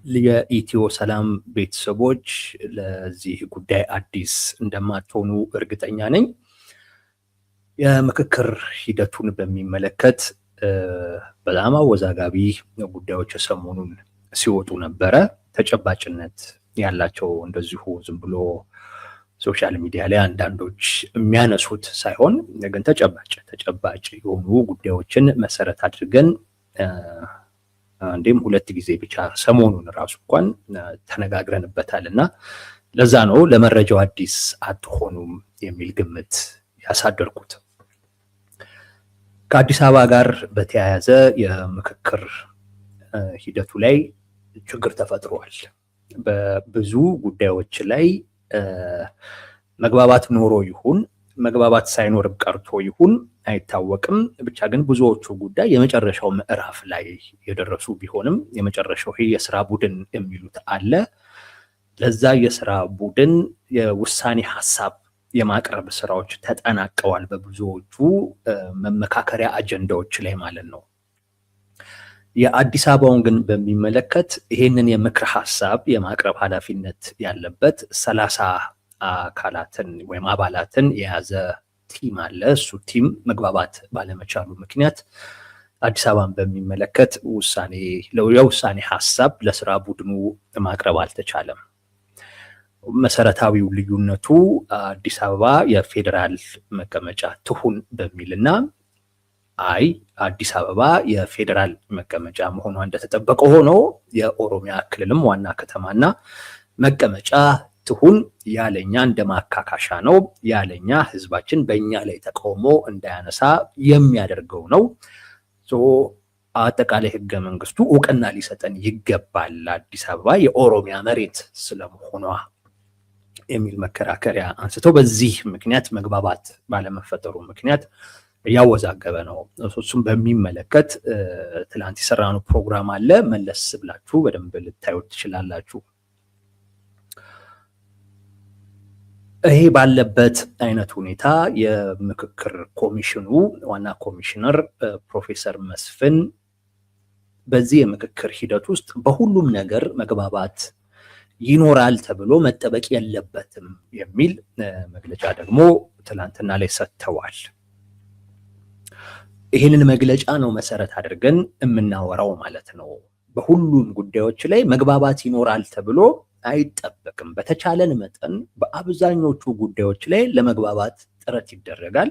የኢትዮ ሰላም ቤተሰቦች ለዚህ ጉዳይ አዲስ እንደማትሆኑ እርግጠኛ ነኝ። የምክክር ሂደቱን በሚመለከት በጣም አወዛጋቢ ጉዳዮች ሰሞኑን ሲወጡ ነበረ። ተጨባጭነት ያላቸው እንደዚሁ ዝም ብሎ ሶሻል ሚዲያ ላይ አንዳንዶች የሚያነሱት ሳይሆን ግን ተጨባጭ የሆኑ ጉዳዮችን መሰረት አድርገን አንዴም ሁለት ጊዜ ብቻ ሰሞኑን ራሱ እንኳን ተነጋግረንበታል እና ለዛ ነው ለመረጃው አዲስ አትሆኑም የሚል ግምት ያሳደርኩት። ከአዲስ አበባ ጋር በተያያዘ የምክክር ሂደቱ ላይ ችግር ተፈጥሯል። በብዙ ጉዳዮች ላይ መግባባት ኖሮ ይሁን መግባባት ሳይኖርም ቀርቶ ይሁን አይታወቅም። ብቻ ግን ብዙዎቹ ጉዳይ የመጨረሻው ምዕራፍ ላይ የደረሱ ቢሆንም የመጨረሻው የስራ ቡድን የሚሉት አለ። ለዛ የስራ ቡድን የውሳኔ ሀሳብ የማቅረብ ስራዎች ተጠናቀዋል፣ በብዙዎቹ መመካከሪያ አጀንዳዎች ላይ ማለት ነው። የአዲስ አበባውን ግን በሚመለከት ይሄንን የምክር ሀሳብ የማቅረብ ኃላፊነት ያለበት 30 አካላትን ወይም አባላትን የያዘ ቲም አለ። እሱ ቲም መግባባት ባለመቻሉ ምክንያት አዲስ አበባን በሚመለከት የውሳኔ ሀሳብ ለስራ ቡድኑ ማቅረብ አልተቻለም። መሰረታዊው ልዩነቱ አዲስ አበባ የፌዴራል መቀመጫ ትሁን በሚልና አዲስ አበባ የፌዴራል መቀመጫ መሆኗ እንደተጠበቀ ሆኖ የኦሮሚያ ክልልም ዋና ከተማና መቀመጫ ትሁን ያለኛ እንደማካካሻ ነው፣ ያለኛ ህዝባችን በእኛ ላይ ተቃውሞ እንዳያነሳ የሚያደርገው ነው። አጠቃላይ ህገ መንግስቱ እውቅና ሊሰጠን ይገባል አዲስ አበባ የኦሮሚያ መሬት ስለመሆኗ የሚል መከራከሪያ አንስተው በዚህ ምክንያት መግባባት ባለመፈጠሩ ምክንያት ያወዛገበ ነው። እሱም በሚመለከት ትላንት የሰራነው ፕሮግራም አለ፣ መለስ ብላችሁ በደንብ ልታዩት ትችላላችሁ። ይሄ ባለበት አይነት ሁኔታ የምክክር ኮሚሽኑ ዋና ኮሚሽነር ፕሮፌሰር መስፍን በዚህ የምክክር ሂደት ውስጥ በሁሉም ነገር መግባባት ይኖራል ተብሎ መጠበቅ የለበትም የሚል መግለጫ ደግሞ ትላንትና ላይ ሰጥተዋል። ይህንን መግለጫ ነው መሰረት አድርገን የምናወራው ማለት ነው። በሁሉም ጉዳዮች ላይ መግባባት ይኖራል ተብሎ አይጠበቅም። በተቻለን መጠን በአብዛኞቹ ጉዳዮች ላይ ለመግባባት ጥረት ይደረጋል።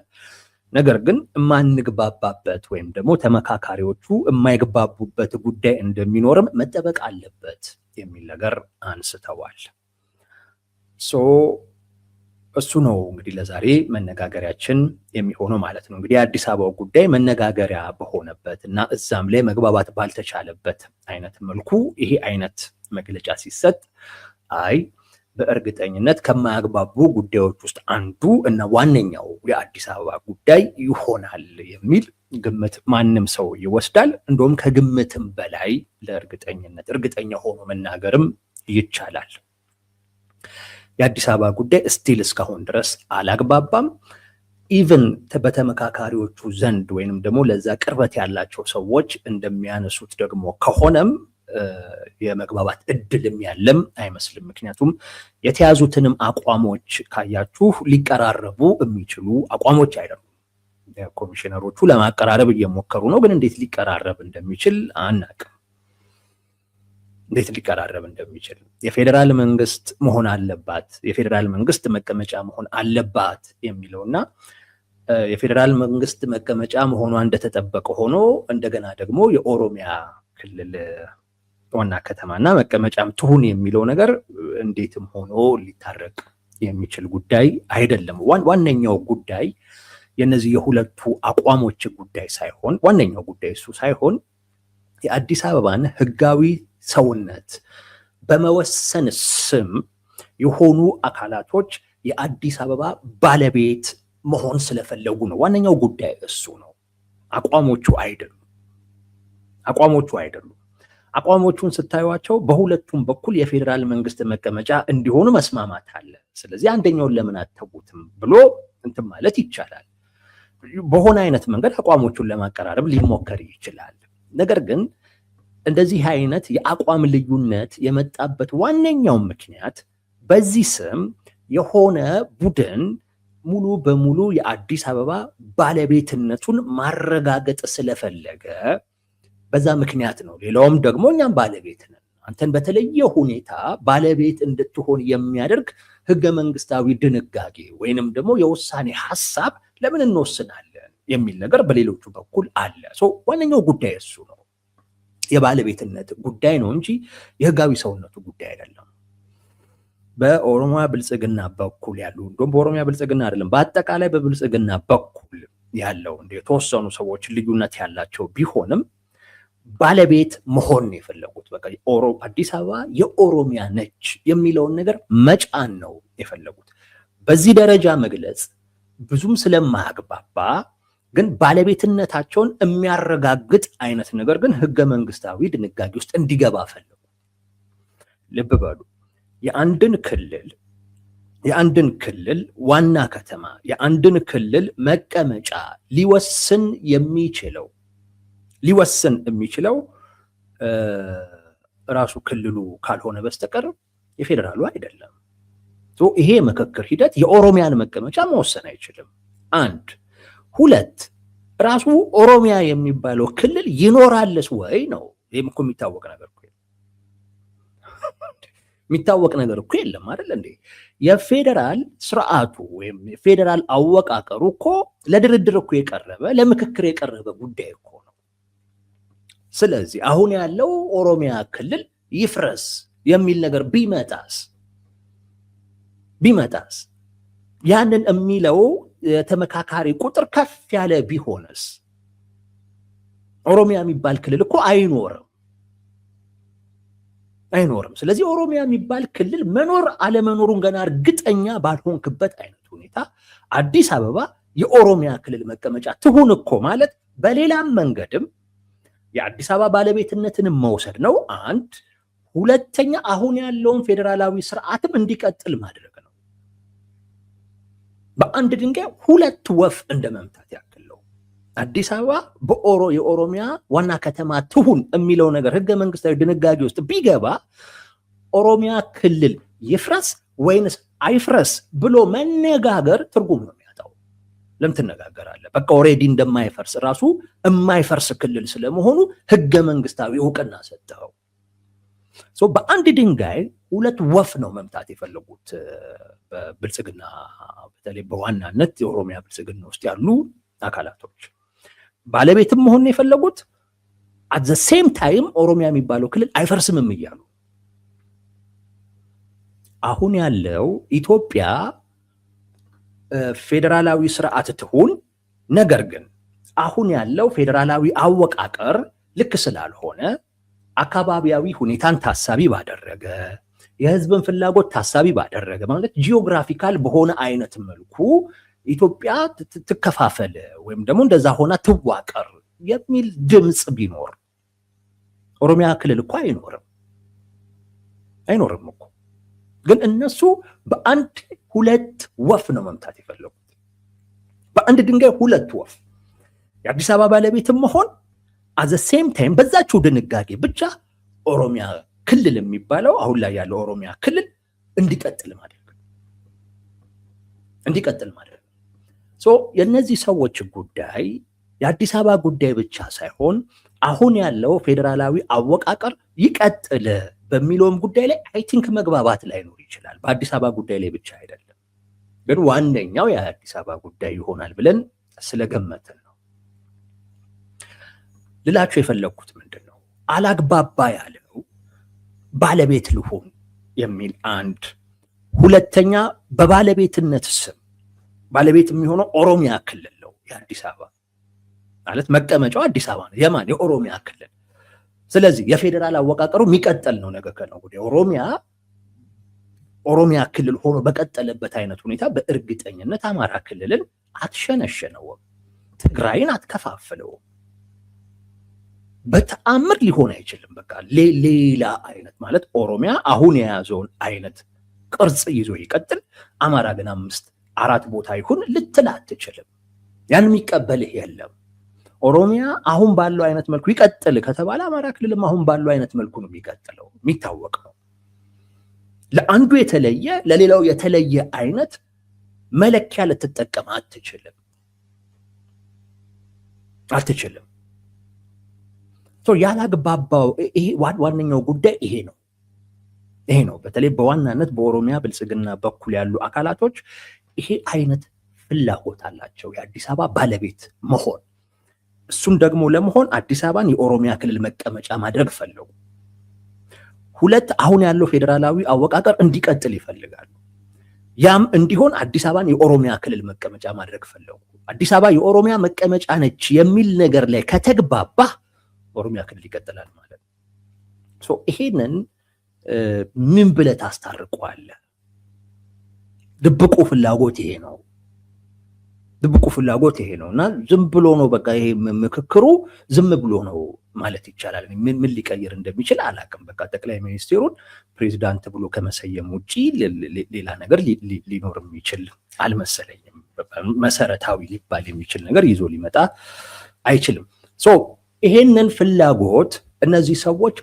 ነገር ግን የማንግባባበት ወይም ደግሞ ተመካካሪዎቹ የማይግባቡበት ጉዳይ እንደሚኖርም መጠበቅ አለበት የሚል ነገር አንስተዋል። እሱ ነው እንግዲህ ለዛሬ መነጋገሪያችን የሚሆነው ማለት ነው። እንግዲህ የአዲስ አበባው ጉዳይ መነጋገሪያ በሆነበት እና እዛም ላይ መግባባት ባልተቻለበት አይነት መልኩ ይሄ አይነት መግለጫ ሲሰጥ በእርግጠኝነት ከማያግባቡ ጉዳዮች ውስጥ አንዱ እና ዋነኛው የአዲስ አበባ ጉዳይ ይሆናል የሚል ግምት ማንም ሰው ይወስዳል። እንደውም ከግምትም በላይ ለእርግጠኝነት እርግጠኛ ሆኖ መናገርም ይቻላል። የአዲስ አበባ ጉዳይ ስቲል እስካሁን ድረስ አላግባባም። ኢቭን በተመካካሪዎቹ ዘንድ ወይንም ደግሞ ለዛ ቅርበት ያላቸው ሰዎች እንደሚያነሱት ደግሞ ከሆነም የመግባባት እድልም ያለም አይመስልም። ምክንያቱም የተያዙትንም አቋሞች ካያችሁ ሊቀራረቡ የሚችሉ አቋሞች አይደሉም። ኮሚሽነሮቹ ለማቀራረብ እየሞከሩ ነው፣ ግን እንዴት ሊቀራረብ እንደሚችል አናውቅም። እንዴት ሊቀራረብ እንደሚችል የፌዴራል መንግስት መሆን አለባት፣ የፌዴራል መንግስት መቀመጫ መሆን አለባት የሚለውና የፌዴራል መንግስት መቀመጫ መሆኗ እንደተጠበቀ ሆኖ እንደገና ደግሞ የኦሮሚያ ክልል ዋና ከተማና መቀመጫም ትሁን የሚለው ነገር እንዴትም ሆኖ ሊታረቅ የሚችል ጉዳይ አይደለም። ዋነኛው ጉዳይ የነዚህ የሁለቱ አቋሞች ጉዳይ ሳይሆን ዋነኛው ጉዳይ እሱ ሳይሆን የአዲስ አበባን ህጋዊ ሰውነት በመወሰን ስም የሆኑ አካላቶች የአዲስ አበባ ባለቤት መሆን ስለፈለጉ ነው። ዋነኛው ጉዳይ እሱ ነው። አቋሞቹ አይደሉም። አቋሞቹን ስታዩቸው በሁለቱም በኩል የፌዴራል መንግስት መቀመጫ እንዲሆኑ መስማማት አለ። ስለዚህ አንደኛውን ለምን አተውትም ብሎ እንትን ማለት ይቻላል። በሆነ አይነት መንገድ አቋሞቹን ለማቀራረብ ሊሞከር ይችላል። ነገር ግን እንደዚህ አይነት የአቋም ልዩነት የመጣበት ዋነኛው ምክንያት በዚህ ስም የሆነ ቡድን ሙሉ በሙሉ የአዲስ አበባ ባለቤትነቱን ማረጋገጥ ስለፈለገ በዛ ምክንያት ነው። ሌላውም ደግሞ እኛም ባለቤት ነን፣ አንተን በተለየ ሁኔታ ባለቤት እንድትሆን የሚያደርግ ህገ መንግስታዊ ድንጋጌ ወይንም ደግሞ የውሳኔ ሀሳብ ለምን እንወስናለን የሚል ነገር በሌሎቹ በኩል አለ። ዋነኛው ጉዳይ እሱ ነው፣ የባለቤትነት ጉዳይ ነው እንጂ የህጋዊ ሰውነቱ ጉዳይ አይደለም። በኦሮሚያ ብልጽግና በኩል ያሉ እንደውም በኦሮሚያ ብልጽግና አይደለም በአጠቃላይ በብልጽግና በኩል ያለው የተወሰኑ ሰዎች ልዩነት ያላቸው ቢሆንም ባለቤት መሆን ነው የፈለጉት። በቃ አዲስ አበባ የኦሮሚያ ነች የሚለውን ነገር መጫን ነው የፈለጉት። በዚህ ደረጃ መግለጽ ብዙም ስለማያግባባ ግን ባለቤትነታቸውን የሚያረጋግጥ አይነት ነገር ግን ህገ መንግስታዊ ድንጋጌ ውስጥ እንዲገባ ፈለጉ። ልብ በሉ፣ የአንድን ክልል ዋና ከተማ የአንድን ክልል መቀመጫ ሊወስን የሚችለው ራሱ ክልሉ ካልሆነ በስተቀር የፌዴራሉ አይደለም። ይሄ ምክክር ሂደት የኦሮሚያን መቀመጫ መወሰን አይችልም። አንድ ሁለት ራሱ ኦሮሚያ የሚባለው ክልል ይኖራልስ ወይ ነው። ይሄም እኮ የሚታወቅ ነገር እኮ የለም አይደል እንዴ? የፌዴራል ስርዓቱ ወይም የፌዴራል አወቃቀሩ እኮ ለድርድር እኮ የቀረበ ለምክክር የቀረበ ጉዳይ እኮ ነው። ስለዚህ አሁን ያለው ኦሮሚያ ክልል ይፍረስ የሚል ነገር ቢመጣስ ያንን የሚለው የተመካካሪ ቁጥር ከፍ ያለ ቢሆንስ? ኦሮሚያ የሚባል ክልል እኮ አይኖርም። ስለዚህ ኦሮሚያ የሚባል ክልል መኖር አለመኖሩን ገና እርግጠኛ ባልሆንክበት አይነት ሁኔታ አዲስ አበባ የኦሮሚያ ክልል መቀመጫ ትሁን እኮ ማለት በሌላም መንገድም የአዲስ አበባ ባለቤትነትን መውሰድ ነው። አንድ ሁለተኛ አሁን ያለውን ፌዴራላዊ ስርዓትም እንዲቀጥል ማድረግ ነው። በአንድ ድንጋይ ሁለት ወፍ እንደመምታት ያክል ነው። አዲስ አበባ የኦሮሚያ ዋና ከተማ ትሁን የሚለው ነገር ህገ መንግስታዊ ድንጋጌ ውስጥ ቢገባ ኦሮሚያ ክልል ይፍረስ ወይንስ አይፍረስ ብሎ መነጋገር ትርጉም ነው የሚያጣው። ለምን ትነጋገራለህ? በቃ ኦሬዲ እንደማይፈርስ ራሱ የማይፈርስ ክልል ስለመሆኑ ህገ መንግስታዊ እውቅና ሰጠው። በአንድ ድንጋይ ሁለት ወፍ ነው መምታት የፈለጉት በብልጽግና፣ በተለይ በዋናነት የኦሮሚያ ብልጽግና ውስጥ ያሉ አካላቶች ባለቤትም መሆን የፈለጉት አት ዘ ሴም ታይም ኦሮሚያ የሚባለው ክልል አይፈርስምም እያሉ አሁን ያለው ኢትዮጵያ ፌዴራላዊ ስርዓት ትሁን፣ ነገር ግን አሁን ያለው ፌዴራላዊ አወቃቀር ልክ ስላልሆነ አካባቢያዊ ሁኔታን ታሳቢ ባደረገ የህዝብን ፍላጎት ታሳቢ ባደረገ ማለት ጂኦግራፊካል በሆነ አይነት መልኩ ኢትዮጵያ ትከፋፈል ወይም ደግሞ እንደዛ ሆና ትዋቀር የሚል ድምጽ ቢኖር ኦሮሚያ ክልል እኮ አይኖርም እኮ። ግን እነሱ በአንድ ሁለት ወፍ ነው መምታት የፈለጉት። በአንድ ድንጋይ ሁለት ወፍ፣ የአዲስ አበባ ባለቤትም መሆን አዘ ሴም ታይም በዛችው ድንጋጌ ብቻ ኦሮሚያ ክልል የሚባለው አሁን ላይ ያለው ኦሮሚያ ክልል እንዲቀጥል ማድረግ የእነዚህ ሰዎች ጉዳይ የአዲስ አበባ ጉዳይ ብቻ ሳይሆን አሁን ያለው ፌዴራላዊ አወቃቀር ይቀጥል በሚለውም ጉዳይ ላይ አይ ቲንክ መግባባት ላይኖር ይችላል። በአዲስ አበባ ጉዳይ ላይ ብቻ አይደለም፣ ግን ዋነኛው የአዲስ አበባ ጉዳይ ይሆናል ብለን ስለገመትን ነው። ልላችሁ የፈለግኩት ምንድን ነው፣ አላግባባ ያለው ባለቤት ልሁን የሚል አንድ፣ ሁለተኛ በባለቤትነት ስም ባለቤት የሚሆነው ኦሮሚያ ክልል ነው። የአዲስ አበባ ማለት መቀመጫው አዲስ አበባ ነው። የማን? የኦሮሚያ ክልል። ስለዚህ የፌዴራል አወቃቀሩ የሚቀጥል ነው። ነገ ከነገ ወዲያ ኦሮሚያ ክልል ሆኖ በቀጠለበት አይነት ሁኔታ በእርግጠኝነት አማራ ክልልን አትሸነሸነውም፣ ትግራይን አትከፋፍለውም። በተአምር ሊሆን አይችልም። በቃ ሌላ አይነት ማለት ኦሮሚያ አሁን የያዘውን አይነት ቅርጽ ይዞ ይቀጥል፣ አማራ ግን 5-4 ቦታ ይሁን ልትል አትችልም። ያን የሚቀበልህ የለም። ኦሮሚያ አሁን ባለው አይነት መልኩ ይቀጥል ከተባለ አማራ ክልልም አሁን ባለው አይነት መልኩ ነው የሚቀጥለው። የሚታወቅ ነው። ለአንዱ የተለየ ለሌላው የተለየ አይነት መለኪያ ልትጠቀም አትችልም። ያላግባባው ይሄ ዋነኛው ጉዳይ ይሄ ነው። በተለይ በዋናነት በኦሮሚያ ብልጽግና በኩል ያሉ አካላቶች ይሄ አይነት ፍላጎት አላቸው፣ የአዲስ አበባ ባለቤት መሆን። እሱን ደግሞ ለመሆን አዲስ አበባን የኦሮሚያ ክልል መቀመጫ ማድረግ ፈለጉ። ሁለት አሁን ያለው ፌዴራላዊ አወቃቀር እንዲቀጥል ይፈልጋሉ። ያም እንዲሆን አዲስ አበባን የኦሮሚያ ክልል መቀመጫ ማድረግ ፈለጉ። አዲስ አበባ የኦሮሚያ መቀመጫ ነች የሚል ነገር ላይ ከተግባባ ኦሮሚያ ክልል ይቀጥላል ማለት ነው። ይሄንን ምን ብለህ ታስታርቀዋለህ? ድብቁ ፍላጎት ይሄ ነው። እና ዝም ብሎ ነው በቃ ይሄ ምክክሩ ዝም ብሎ ነው ማለት ይቻላል። ምን ሊቀይር እንደሚችል አላውቅም። በቃ ጠቅላይ ሚኒስትሩን ፕሬዚዳንት ብሎ ከመሰየም ውጪ ሌላ ነገር ሊኖር የሚችል አልመሰለኝም። መሰረታዊ ሊባል የሚችል ነገር ይዞ ሊመጣ አይችልም። ይሄንን ፍላጎት እነዚህ ሰዎች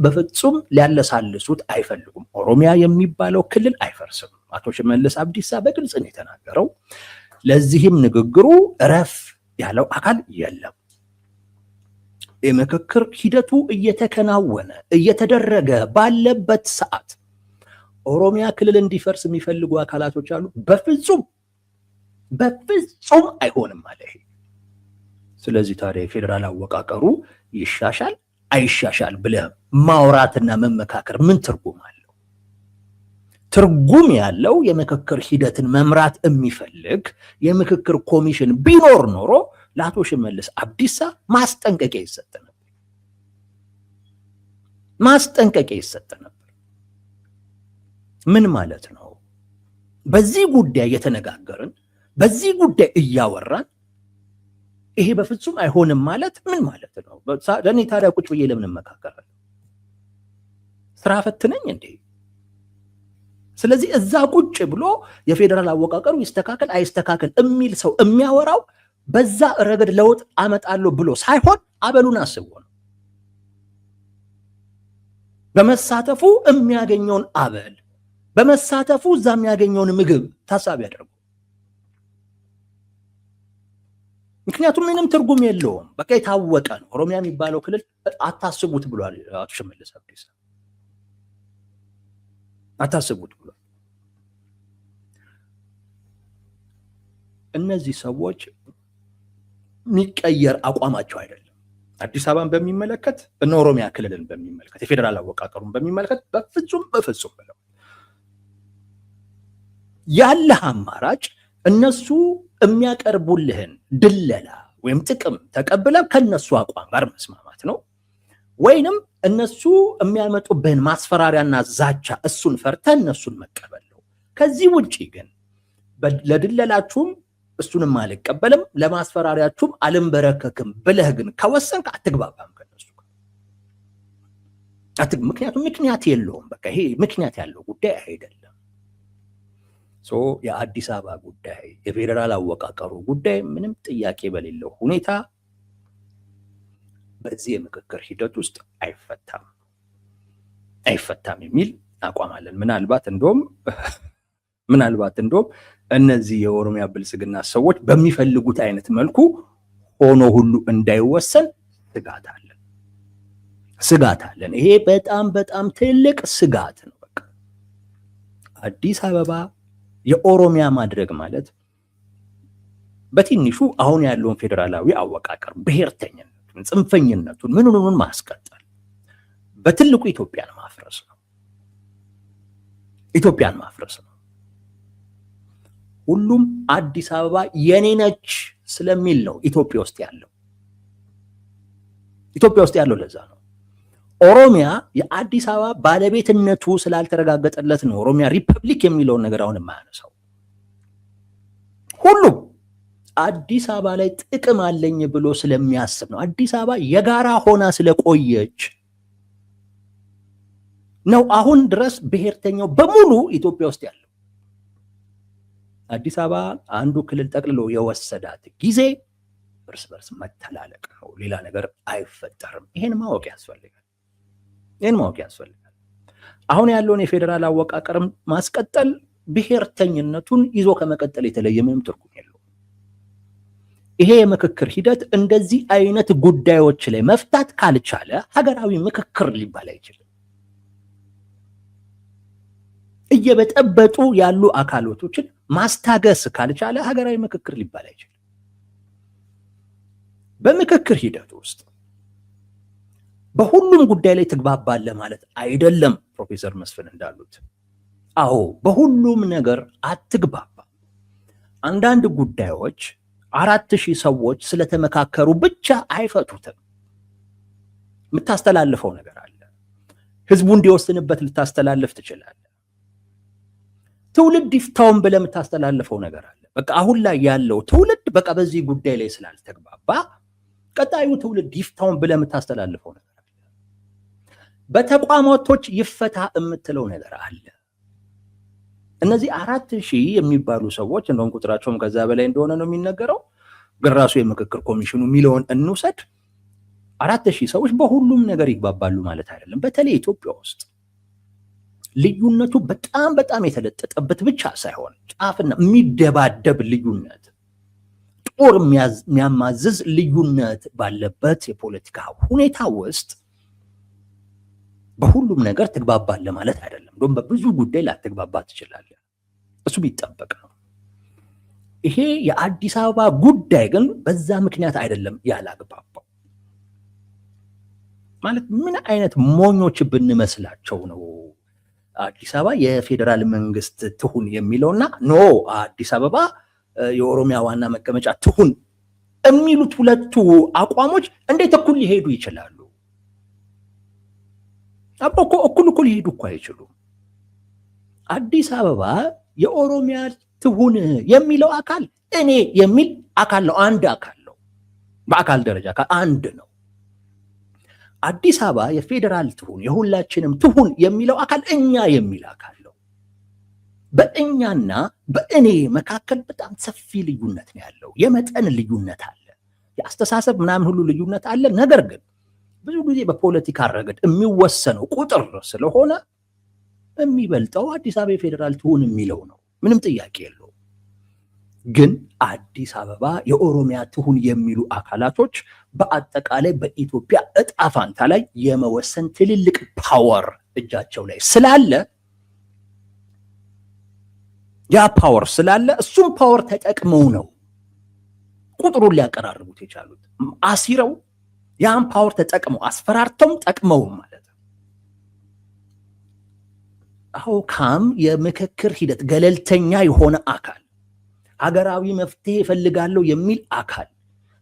በፍጹም ሊያለሳልሱት አይፈልጉም። ኦሮሚያ የሚባለው ክልል አይፈርስም። አቶ ሽመልስ አብዲሳ በግልጽ ነው የተናገረው። ለዚህም ንግግሩ እረፍ ያለው አካል የለም። የምክክር ሂደቱ እየተደረገ ባለበት ሰዓት ኦሮሚያ ክልል እንዲፈርስ የሚፈልጉ አካላቶች አሉ። በፍጹም አይሆንም አለ ይሄ። ስለዚህ ታዲያ የፌዴራል አወቃቀሩ ይሻሻል አይሻሻል ብለህ ማውራትና መመካከር ምን ትርጉም አለው? ትርጉም ያለው የምክክር ሂደትን መምራት የሚፈልግ የምክክር ኮሚሽን ቢኖር ኖሮ ለአቶ ሽመልስ አብዲሳ ማስጠንቀቂያ ይሰጥ ነበር። ምን ማለት ነው? በዚህ ጉዳይ እየተነጋገርን በዚህ ጉዳይ እያወራን ይሄ በፍጹም አይሆንም ማለት ምን ማለት ነው? ለኔ ታዲያ ቁጭ ብዬ ለምን መካከራለሁ? ስራ ፈትነኝ እንዴ? ስለዚህ እዛ ቁጭ ብሎ የፌዴራል አወቃቀሩ ይስተካከል አይስተካከል የሚል ሰው የሚያወራው በዛ ረገድ ለውጥ አመጣለሁ ብሎ ሳይሆን አበሉን አስቦ ነው። በመሳተፉ የሚያገኘውን አበል፣ በመሳተፉ እዛ የሚያገኘውን ምግብ ታሳቢ ያደርጉ። ምክንያቱም ምንም ትርጉም የለውም። በቃ የታወቀ ነው። ኦሮሚያ የሚባለው ክልል አታስቡት ብሏል አቶ ሽመልስ አብዲሳ። አታስቡት ብሏል። እነዚህ ሰዎች የሚቀየር አቋማቸው አይደለም። አዲስ አበባን በሚመለከት እና ኦሮሚያ ክልልን በሚመለከት የፌዴራል አወቃቀሩን በሚመለከት በፍጹም ብለው ያለህ አማራጭ እነሱ የሚያቀርቡልህን ድለላ ወይም ጥቅም ተቀብለ ከነሱ አቋም ጋር መስማማት ነው፣ ወይንም እነሱ የሚያመጡብህን ማስፈራሪያና ዛቻ እሱን ፈርተህ እነሱን መቀበል ነው። ከዚህ ውጪ ግን ለድለላችሁም እሱንም አልቀበልም ለማስፈራሪያችሁም አልንበረከክም ብለህ ግን ከወሰንክ አትግባባም ከነሱ ጋር። ምክንያቱም ምክንያት የለውም። በቃ ይሄ ምክንያት ያለው ጉዳይ አይደለም። የአዲስ አበባ ጉዳይ የፌዴራል አወቃቀሩ ጉዳይ ምንም ጥያቄ በሌለው ሁኔታ በዚህ የምክክር ሂደት ውስጥ አይፈታም የሚል አቋም አለን። ምናልባት እንደውም እነዚህ የኦሮሚያ ብልጽግና ሰዎች በሚፈልጉት አይነት መልኩ ሆኖ ሁሉ እንዳይወሰን ስጋት አለን። ይሄ በጣም ትልቅ ስጋት ነው። በቃ አዲስ አበባ የኦሮሚያ ማድረግ ማለት በትንሹ አሁን ያለውን ፌዴራላዊ አወቃቀር ብሔርተኝነቱን፣ ጽንፈኝነቱን ምኑን ማስቀጠል፣ በትልቁ ኢትዮጵያን ማፍረስ ነው። ሁሉም አዲስ አበባ የኔ ነች ስለሚል ነው ኢትዮጵያ ውስጥ ያለው ለዛ ነው። ኦሮሚያ የአዲስ አበባ ባለቤትነቱ ስላልተረጋገጠለት ነው ኦሮሚያ ሪፐብሊክ የሚለውን ነገር አሁን የማያነሳው። ሁሉም አዲስ አበባ ላይ ጥቅም አለኝ ብሎ ስለሚያስብ ነው። አዲስ አበባ የጋራ ሆና ስለቆየች ነው አሁን ድረስ ብሔርተኛው በሙሉ ኢትዮጵያ ውስጥ ያለው። አዲስ አበባ አንዱ ክልል ጠቅልሎ የወሰዳት ጊዜ እርስ በርስ መተላለቅ ነው። ሌላ ነገር አይፈጠርም። ይሄን ማወቅ ያስፈልጋል። አሁን ያለውን የፌዴራል አወቃቀርም ማስቀጠል ብሔርተኝነቱን ይዞ ከመቀጠል የተለየ ምንም ትርጉም የለውም። ይሄ የምክክር ሂደት እንደዚህ አይነት ጉዳዮች ላይ መፍታት ካልቻለ ሀገራዊ ምክክር ሊባል አይችልም። እየበጠበጡ ያሉ አካላቶችን ማስታገስ ካልቻለ ሀገራዊ ምክክር ሊባል አይችልም። በምክክር ሂደት ውስጥ በሁሉም ጉዳይ ላይ ትግባባለህ ማለት አይደለም። ፕሮፌሰር መስፍን እንዳሉት አዎ በሁሉም ነገር አትግባባም። አንዳንድ ጉዳዮች 4000 ሰዎች ስለተመካከሩ ብቻ አይፈቱትም። የምታስተላልፈው ነገር አለ። ህዝቡ እንዲወስንበት ልታስተላልፍ ትችላለህ። ትውልድ ይፍታውን ብለህ የምታስተላልፈው ነገር አለ። በቃ አሁን ላይ ያለው ትውልድ በቃ በዚህ ጉዳይ ላይ ስላልተግባባ ቀጣዩ ትውልድ ይፍታውን ብለህ የምታስተላልፈው ነገር አለ። በተቋማቶች ይፈታ የምትለው ነገር አለ። እነዚህ 4000 የሚባሉ ሰዎች እንደውም ቁጥራቸውም ከዛ በላይ እንደሆነ ነው የሚነገረው። ግን ራሱ የምክክር ኮሚሽኑ የሚለውን እንውሰድ። 4000 ሰዎች በሁሉም ነገር ይግባባሉ ማለት አይደለም። በተለይ ኢትዮጵያ ውስጥ ልዩነቱ በጣም የተለጠጠበት ብቻ ሳይሆን ጫፍና የሚደባደብ ልዩነት፣ ጦር የሚያማዝዝ ልዩነት ባለበት የፖለቲካ ሁኔታ ውስጥ በሁሉም ነገር ትግባባለህ ማለት አይደለም። እንደውም በብዙ ጉዳይ ላትግባባ ትችላለህ። እሱ ቢጠበቅ ነው። ይሄ የአዲስ አበባ ጉዳይ ግን በዛ ምክንያት አይደለም ያላግባባው። ማለት ምን አይነት ሞኞች ብንመስላቸው ነው አዲስ አበባ የፌዴራል መንግስት ትሁን የሚለውና ኖ አዲስ አበባ የኦሮሚያ ዋና መቀመጫ ትሁን የሚሉት ሁለቱ አቋሞች እንዴት እኩል ሊሄዱ ይችላሉ? እኩል ሊሄዱ እኮ አይችሉም። አዲስ አበባ የኦሮሚያ ትሁን የሚለው አካል እኔ የሚል አካል ነው። አንድ አካል ነው። በአካል ደረጃ አንድ ነው። አዲስ አበባ የፌዴራል ትሁን የሁላችንም ትሁን የሚለው አካል እኛ የሚል አካል ነው። በእኛና በእኔ መካከል በጣም ሰፊ ልዩነት ነው ያለው። የመጠን ልዩነት አለ። የአስተሳሰብ ምናምን ሁሉ ልዩነት አለ። ነገር ግን ብዙ ጊዜ በፖለቲካ ረገድ የሚወሰነው ቁጥር ስለሆነ የሚበልጠው አዲስ አበባ የፌዴራል ትሁን የሚለው ነው። ምንም ጥያቄ የለውም። ግን አዲስ አበባ የኦሮሚያ ትሁን የሚሉ አካላቶች በአጠቃላይ በኢትዮጵያ እጣ ፋንታ ላይ የመወሰን ትልልቅ ፓወር እጃቸው ላይ ስላለ ያ ፓወር ስላለ እሱም ፓወር ተጠቅመው ነው ቁጥሩን ሊያቀራርቡት የቻሉት። አሲረው ያን ፓወር ተጠቅመው አስፈራርተውም ጠቅመውም ማለት ነው። አሁን የምክክር ሂደት ገለልተኛ የሆነ አካል ሀገራዊ መፍትሄ እፈልጋለሁ የሚል አካል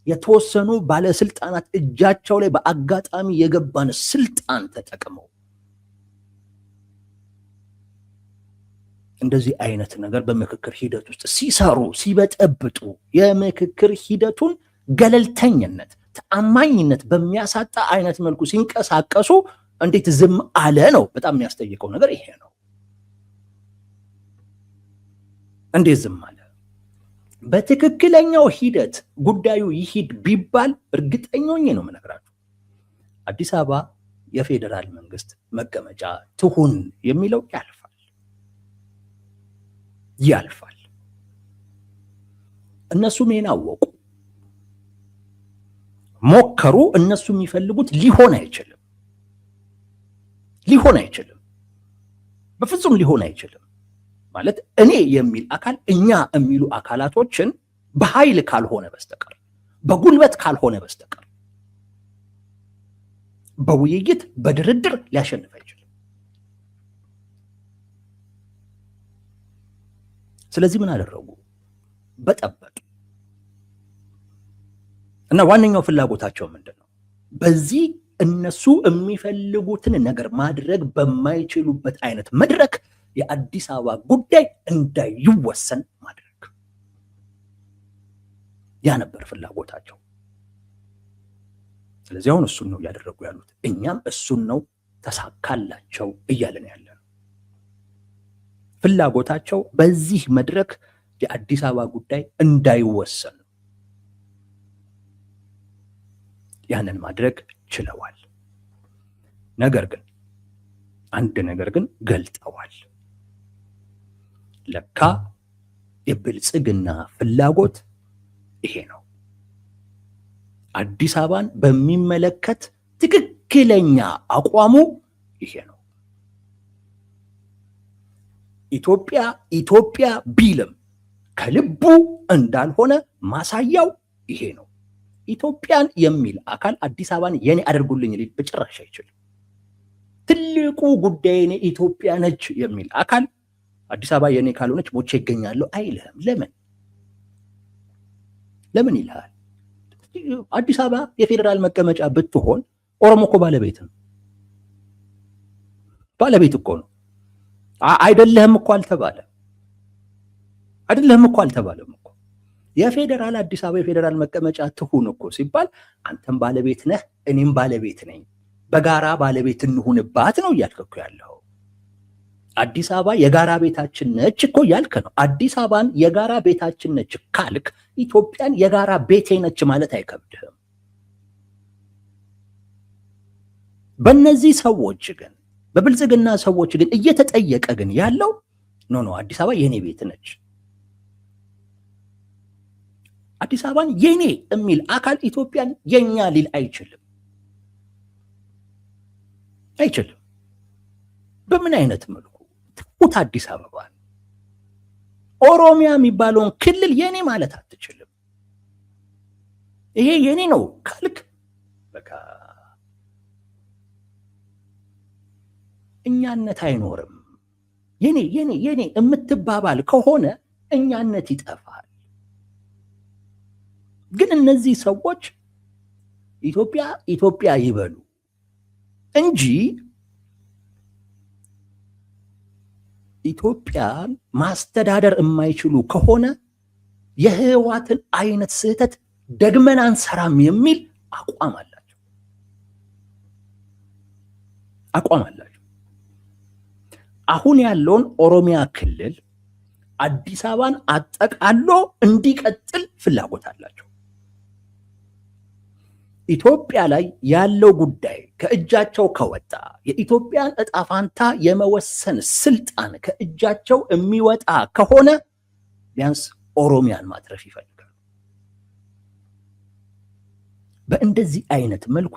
የተወሰኑ ባለስልጣናት እጃቸው ላይ በአጋጣሚ የገባን ስልጣን ተጠቅመው እንደዚህ አይነት ነገር በምክክር ሂደት ውስጥ ሲሰሩ ሲበጠብጡ የምክክር ሂደቱን ገለልተኝነት ተአማኝነት በሚያሳጣ አይነት መልኩ ሲንቀሳቀሱ እንዴት ዝም አለ ነው በጣም የሚያስጠይቀው ነገር ይሄ ነው። እንዴት ዝም አለ? በትክክለኛው ሂደት ጉዳዩ ይሂድ ቢባል እርግጠኞኝ ነው የምነግራችሁ አዲስ አበባ የፌዴራል መንግስት መቀመጫ ትሁን የሚለው ያልፋል። እነሱም ይሄን አወቁ፣ ሞከሩ። እነሱ የሚፈልጉት ሊሆን አይችልም፣ በፍጹም ሊሆን አይችልም። ማለት እኔ የሚል አካል እኛ የሚሉ አካላቶችን በኃይል ካልሆነ በስተቀር በጉልበት ካልሆነ በስተቀር በውይይት በድርድር ሊያሸንፍ አይችልም። ስለዚህ ምን አደረጉ? በጠበጡ እና ዋነኛው ፍላጎታቸው ምንድነው? በዚህ እነሱ የሚፈልጉትን ነገር ማድረግ በማይችሉበት አይነት መድረክ የአዲስ አበባ ጉዳይ እንዳይወሰን ማድረግ። ያ ነበር ፍላጎታቸው። ስለዚህ አሁን እሱን ነው እያደረጉ ያሉት። እኛም እሱን ነው ተሳካላቸው እያለን ያለ ነው። ፍላጎታቸው በዚህ መድረክ የአዲስ አበባ ጉዳይ እንዳይወሰን። ያንን ማድረግ ችለዋል። ነገር ግን አንድ ነገር ግን ገልጠዋል። ለካ የብልጽግና ፍላጎት ይሄ ነው። አዲስ አበባን በሚመለከት ትክክለኛ አቋሙ ይሄ ነው። ኢትዮጵያ ቢልም ከልቡ እንዳልሆነ ማሳያው ይሄ ነው። ኢትዮጵያን የሚል አካል አዲስ አበባን የኔ አድርጉልኝ ሊል በጭራሽ አይችልም። ትልቁ ጉዳይ የኔ ኢትዮጵያ ነች የሚል አካል አዲስ አበባ የኔ ካልሆነች ሞቼ ይገኛለሁ አይልህም። ለምን ይልሃል? አዲስ አበባ የፌዴራል መቀመጫ ብትሆን ኦሮሞ እኮ ባለቤት ነው። ባለቤት እኮ ነው። አይደለህም እኮ አልተባለም እኮ። የፌዴራል አዲስ አበባ የፌዴራል መቀመጫ ትሁን እኮ ሲባል አንተም ባለቤት ነህ፣ እኔም ባለቤት ነኝ፣ በጋራ ባለቤት እንሁንባት ነው እያልክ እኮ ያለው። አዲስ አበባ የጋራ ቤታችን ነች እኮ ያልክ ነው። አዲስ አበባን የጋራ ቤታችን ነች ካልክ ኢትዮጵያን የጋራ ቤቴ ነች ማለት አይከብድህም። በእነዚህ ሰዎች ግን በብልጽግና ሰዎች ግን እየተጠየቀ ግን ያለው ኖ አዲስ አበባ የኔ ቤት ነች። አዲስ አበባን የኔ የሚል አካል ኢትዮጵያን የኛ ሊል አይችልም። በምን አይነት መልኩ ትሁት አዲስ አበባን ኦሮሚያ የሚባለውን ክልል የኔ ማለት አትችልም። ይሄ የኔ ነው ካልክ በቃ እኛነት አይኖርም። የኔ የምትባባል ከሆነ እኛነት ይጠፋል። ግን እነዚህ ሰዎች ኢትዮጵያ ይበሉ እንጂ ኢትዮጵያን ማስተዳደር የማይችሉ ከሆነ የህወሓትን አይነት ስህተት ደግመን አንሰራም የሚል አቋም አላቸው። አሁን ያለውን ኦሮሚያ ክልል አዲስ አበባን አጠቃሎ እንዲቀጥል ፍላጎት አላቸው። ኢትዮጵያ ላይ ያለው ጉዳይ ከእጃቸው ከወጣ የኢትዮጵያን ዕጣ ፋንታ የመወሰን ስልጣን ከእጃቸው የሚወጣ ከሆነ ቢያንስ ኦሮሚያን ማትረፍ ይፈልጋሉ። በእንደዚህ አይነት መልኩ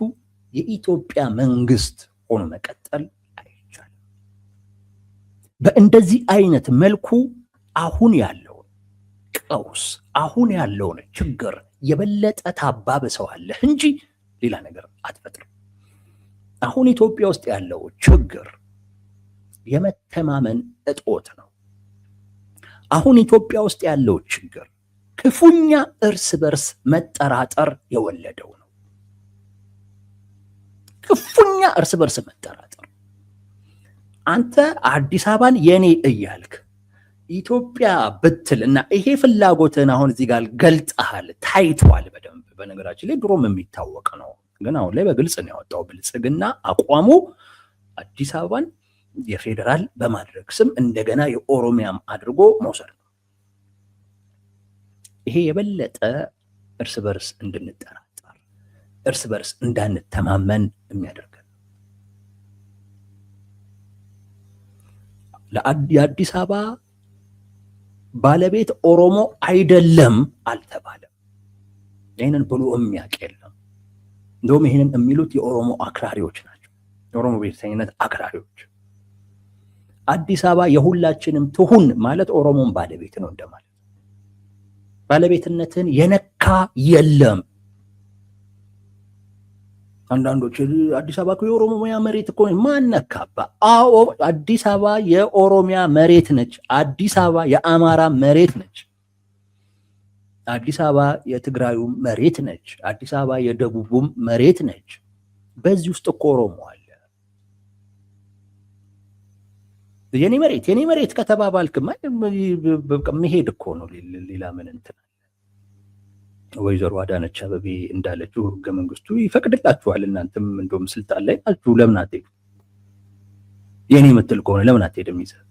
የኢትዮጵያ መንግስት ሆኖ መቀጠል አይቻልም። በእንደዚህ አይነት መልኩ አሁን ያለውን ቀውስ አሁን ያለውን ችግር የበለጠ ታባብሰዋለህ እንጂ ሌላ ነገር አትፈጥርም። አሁን ኢትዮጵያ ውስጥ ያለው ችግር የመተማመን እጦት ነው። አሁን ኢትዮጵያ ውስጥ ያለው ችግር ክፉኛ እርስ በርስ መጠራጠር የወለደው ነው። ክፉኛ እርስ በርስ መጠራጠር። አንተ አዲስ አበባን የኔ እያልክ ኢትዮጵያ ብትል እና ይሄ ፍላጎትን አሁን እዚህ ጋር ገልጠሃል፣ ታይቷል በደንብ። በነገራችን ላይ ድሮም የሚታወቅ ነው፣ ግን አሁን ላይ በግልጽ ነው ያወጣው። ብልጽግና አቋሙ አዲስ አበባን የፌዴራል በማድረግ ስም እንደገና የኦሮሚያም አድርጎ መውሰድ ነው። ይሄ የበለጠ እርስ በርስ እንድንጠራጠር፣ እርስ በርስ እንዳንተማመን የሚያደርገን። የአዲስ አበባ ባለቤት ኦሮሞ አይደለም አልተባለም። ይህንን ብሎ የሚያውቅ የለም። እንደውም ይህንን የሚሉት የኦሮሞ አክራሪዎች ናቸው፣ የኦሮሞ ብሔርተኝነት አክራሪዎች። አዲስ አበባ የሁላችንም ትሁን ማለት ኦሮሞን ባለቤት ነው እንደማለት። ባለቤትነትን የነካ የለም። አንዳንዶች አዲስ አበባ የኦሮሚያ መሬት እኮ ማን ነካባ? አዎ አዲስ አበባ የኦሮሚያ መሬት ነች። አዲስ አበባ የአማራ መሬት ነች። አዲስ አበባ የትግራዩ መሬት ነች። አዲስ አበባ የደቡቡም መሬት ነች። በዚህ ውስጥ እኮ ኦሮሞ አለ። የኔ መሬት ከተባባልክማ መሄድ እኮ ነው። ሌላ ምን እንትን ወይዘሮ አዳነች አቤቤ እንዳለችው ህገ መንግስቱ ይፈቅድላችኋል። እናንተም እንደውም ስልጣን ላይ ናችሁ፣ ለምን አትሄዱ? የኔ የምትል ከሆነ ለምን አትሄድም? ይዘህ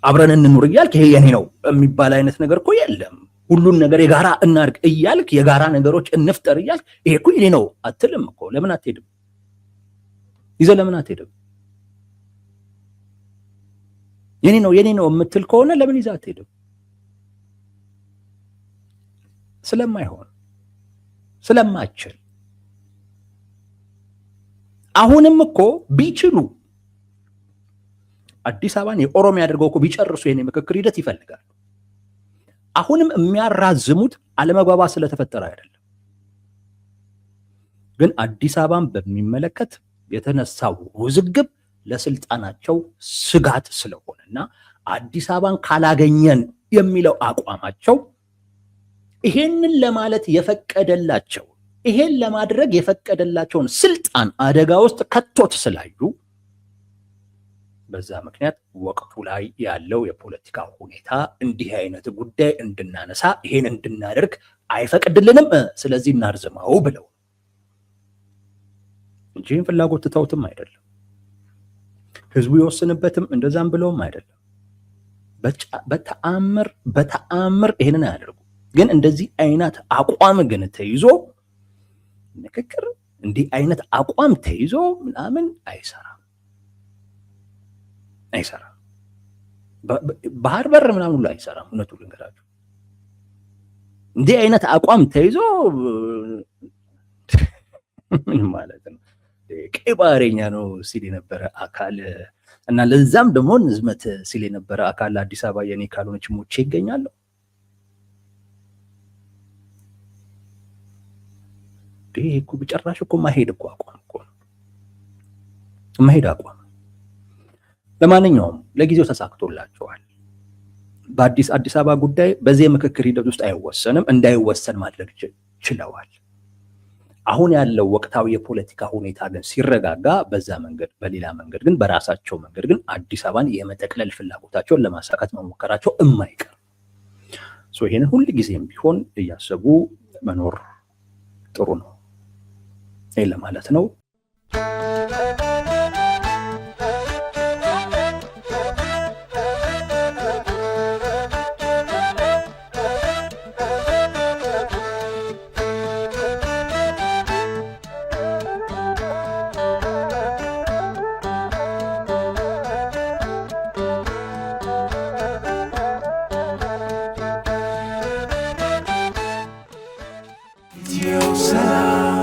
አብረን እንኑር እያልክ ይሄ የኔ ነው የሚባል አይነት ነገር እኮ የለም። ሁሉን ነገር የጋራ እናርግ እያልክ የጋራ ነገሮች እንፍጠር እያልክ ይሄ እኮ የኔ ነው አትልም እኮ። ለምን አትሄድም? ይዘህ ለምን አትሄድም? የኔ ነው የምትል ከሆነ ለምን ይዘህ አትሄድም? ስለማይሆን ስለማይችል። አሁንም እኮ ቢችሉ አዲስ አበባን የኦሮሚያ አድርገው እኮ ቢጨርሱ የኔ ምክክር ሂደት ይፈልጋሉ። አሁንም የሚያራዝሙት አለመግባባት ስለተፈጠረ አይደለም። ግን አዲስ አበባን በሚመለከት የተነሳው ውዝግብ ለስልጣናቸው ስጋት ስለሆነና አዲስ አበባን ካላገኘን የሚለው አቋማቸው ይሄንን ለማለት የፈቀደላቸው ይሄን ለማድረግ የፈቀደላቸውን ስልጣን አደጋ ውስጥ ከቶት ስላዩ በዛ ምክንያት ወቅቱ ላይ ያለው የፖለቲካ ሁኔታ እንዲህ አይነት ጉዳይ እንድናነሳ ይሄን እንድናደርግ አይፈቅድልንም፣ ስለዚህ እናርዝመው ብለው እንጂ ፍላጎት ተውትም አይደለም። ህዝቡ ይወስንበትም እንደዛም ብለውም አይደለም። በተአምር ይሄንን አያደርጉ። ግን እንደዚህ አይነት አቋም ግን ተይዞ ምክክር እንዲህ አይነት አቋም ተይዞ ምናምን አይሰራም። ባህር በር ምናምን ሁሉ አይሰራም። እውነቱን ልንገራችሁ እንዲህ አይነት አቋም ተይዞ ምን ማለት ነው? ቀይ ባህረኛ ነው ሲል የነበረ አካል እና ለዛም ደግሞ ንዝመት ሲል የነበረ አካል አዲስ አበባ የኔ ካልሆነች ሞቼ ይገኛለሁ። ይሄ እኮ በጭራሽ እኮ ማሄድ እኮ አቋም እኮ ነው። ማሄድ አቋም። ለማንኛውም ለጊዜው ተሳክቶላቸዋል። በአዲስ አበባ ጉዳይ በዚህ ምክክር ሂደት ውስጥ አይወሰንም፣ እንዳይወሰን ማድረግ ችለዋል። አሁን ያለው ወቅታዊ የፖለቲካ ሁኔታ ግን ሲረጋጋ በዛ መንገድ በሌላ መንገድ ግን በራሳቸው መንገድ ግን አዲስ አበባን የመጠቅለል ፍላጎታቸውን ለማሳካት መሞከራቸው የማይቀር ይሄንን ሁሉ ጊዜም ቢሆን እያሰቡ መኖር ጥሩ ነው ለማለት ነው። Dios